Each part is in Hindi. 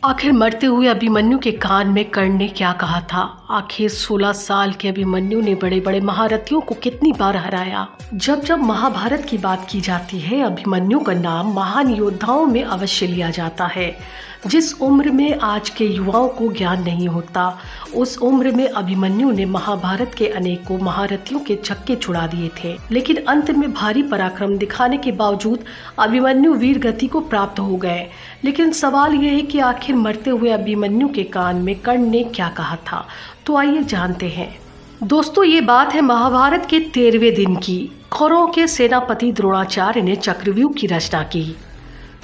आखिर मरते हुए अभिमन्यु के कान में कर्ण ने क्या कहा था? आखिर 16 साल के अभिमन्यु ने बड़े बड़े महारथियों को कितनी बार हराया? जब जब महाभारत की बात की जाती है, अभिमन्यु का नाम महान योद्धाओं में अवश्य लिया जाता है। जिस उम्र में आज के युवाओं को ज्ञान नहीं होता, उस उम्र में अभिमन्यु ने महाभारत के अनेकों महारथियों के छक्के छुड़ा दिए थे। लेकिन अंत में भारी पराक्रम दिखाने के बावजूद अभिमन्यु वीर गति को प्राप्त हो गए। लेकिन सवाल यह है कि आखिर मरते हुए अभिमन्यु के कान में कर्ण ने क्या कहा था? तो आइए जानते हैं। दोस्तों, ये बात है महाभारत के 13वें दिन की। कौरवों के सेनापति द्रोणाचार्य ने चक्रव्यूह की रचना की।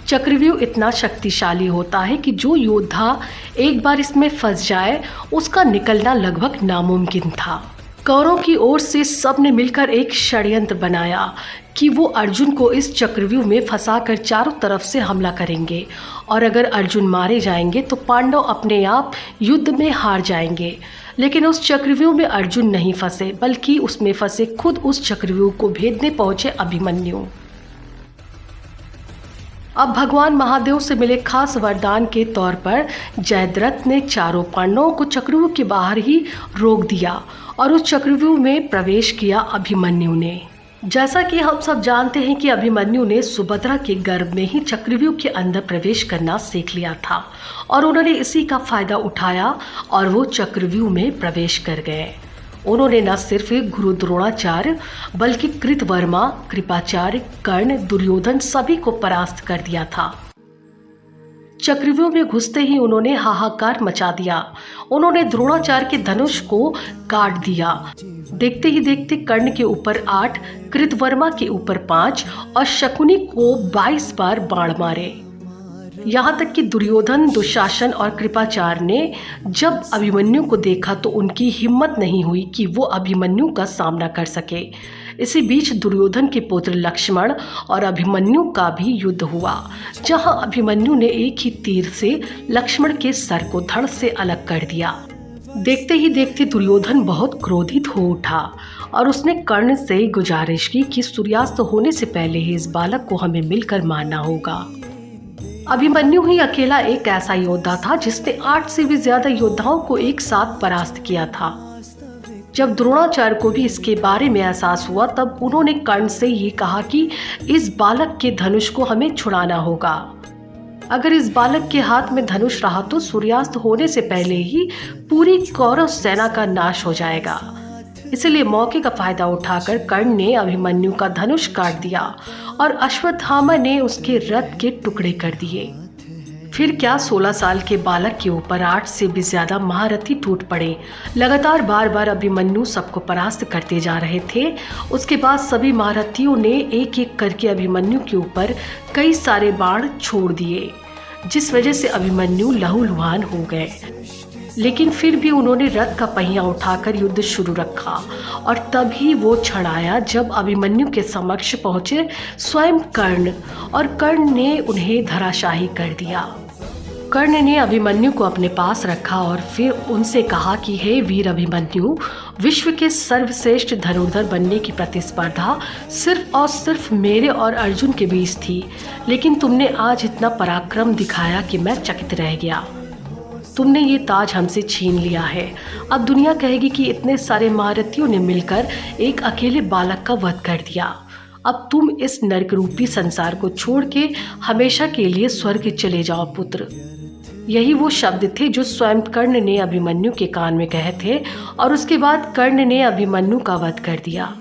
चक्रव्यूह इतना शक्तिशाली होता है कि जो योद्धा एक बार इसमें फंस जाए, उसका निकलना लगभग नामुमकिन था। कौरवों की ओर से सबने मिलकर एक षड्यंत्र बनाया कि वो अर्जुन को इस चक्रव्यूह में फंसाकर चारों तरफ से हमला करेंगे, और अगर अर्जुन मारे जाएंगे तो पांडव अपने आप युद्ध में हार जाएंगे। लेकिन उस चक्रव्यूह में अर्जुन नहीं फंसे, बल्कि उसमें फंसे खुद उस चक्रव्यूह को भेदने पहुंचे अभिमन्यु। अब भगवान महादेव से मिले खास वरदान के तौर पर जयद्रथ ने चारों पांडवों को चक्रव्यूह के बाहर ही रोक दिया और उस चक्रव्यूह में प्रवेश किया अभिमन्यु ने। जैसा कि हम सब जानते हैं कि अभिमन्यु ने सुभद्रा के गर्भ में ही चक्रव्यूह के अंदर प्रवेश करना सीख लिया था, और उन्होंने इसी का फायदा उठाया और वो चक्रव्यूह में प्रवेश कर गए। उन्होंने न सिर्फ गुरु द्रोणाचार्य बल्कि कृतवर्मा, कृपाचार्य, कर्ण, दुर्योधन सभी को परास्त कर दिया था। चक्रव्यूह में घुसते ही उन्होंने हाहाकार मचा दिया। उन्होंने द्रोणाचार्य के धनुष को काट दिया। देखते ही देखते कर्ण के ऊपर 8, कृतवर्मा के ऊपर 5 और शकुनी को 22 बार बाण मारे। यहाँ तक कि दुर्योधन, दुशासन और कृपाचार्य ने जब अभिमन्यु को देखा तो उनकी हिम्मत नहीं हुई कि वो अभिमन्यु का सामना कर सके। इसी बीच दुर्योधन के पुत्र लक्ष्मण और अभिमन्यु का भी युद्ध हुआ, जहाँ अभिमन्यु ने एक ही तीर से लक्ष्मण के सर को धड़ से अलग कर दिया। देखते ही देखते दुर्योधन बहुत क्रोधित हो उठा और उसने कर्ण से गुजारिश की कि सूर्यास्त होने से पहले ही इस बालक को हमें मिलकर मारना होगा। अभिमन्यु ही अकेला एक ऐसा योद्धा था जिसने 8 से भी ज्यादा योद्धाओं को एक साथ परास्त किया था। जब द्रोणाचार्य को भी इसके बारे में एहसास हुआ, तब उन्होंने कर्ण से ये कहा कि इस बालक के धनुष को हमें छुड़ाना होगा। अगर इस बालक के हाथ में धनुष रहा तो सूर्यास्त होने से पहले ही पूरी कौरव सेना का नाश हो जाएगा। इसलिए मौके का फायदा उठाकर कर्ण ने अभिमन्यु का धनुष काट दिया और अश्वत्थामा ने उसके रथ के टुकड़े कर दिए। फिर क्या, 16 साल के बालक के ऊपर 8 से भी ज्यादा महारथी टूट पड़े। लगातार बार बार अभिमन्यु सबको परास्त करते जा रहे थे। उसके बाद सभी महारथियों ने एक एक करके अभिमन्यु के ऊपर कई सारे बाण छोड़ दिए, जिस वजह से अभिमन्यु लहूलुहान हो गए। लेकिन फिर भी उन्होंने रथ का पहिया उठाकर युद्ध शुरू रखा, और तभी वो क्षण आया जब अभिमन्यु के समक्ष पहुंचे स्वयं कर्ण, और कर्ण ने उन्हें धराशाही कर दिया। कर्ण ने अभिमन्यु को अपने पास रखा और फिर उनसे कहा कि हे वीर अभिमन्यु, विश्व के सर्वश्रेष्ठ धनुर्धर बनने की प्रतिस्पर्धा सिर्फ और सिर्फ मेरे और अर्जुन के बीच थी, लेकिन तुमने आज इतना पराक्रम दिखाया कि मैं चकित रह गया। तुमने ये ताज हमसे छीन लिया है। अब दुनिया कहेगी कि इतने सारे महारथियों ने मिलकर एक अकेले बालक का वध कर दिया। अब तुम इस नरक रूपी संसार को छोड़ के हमेशा के लिए स्वर्ग चले जाओ पुत्र। यही वो शब्द थे जो स्वयं कर्ण ने अभिमन्यु के कान में कहे थे, और उसके बाद कर्ण ने अभिमन्यु का वध कर दिया।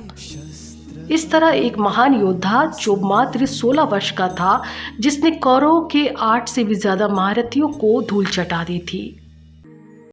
इस तरह एक महान योद्धा जो मात्र 16 वर्ष का था, जिसने कौरवों के 8 से भी ज्यादा महारथियों को धूल चटा दी थी।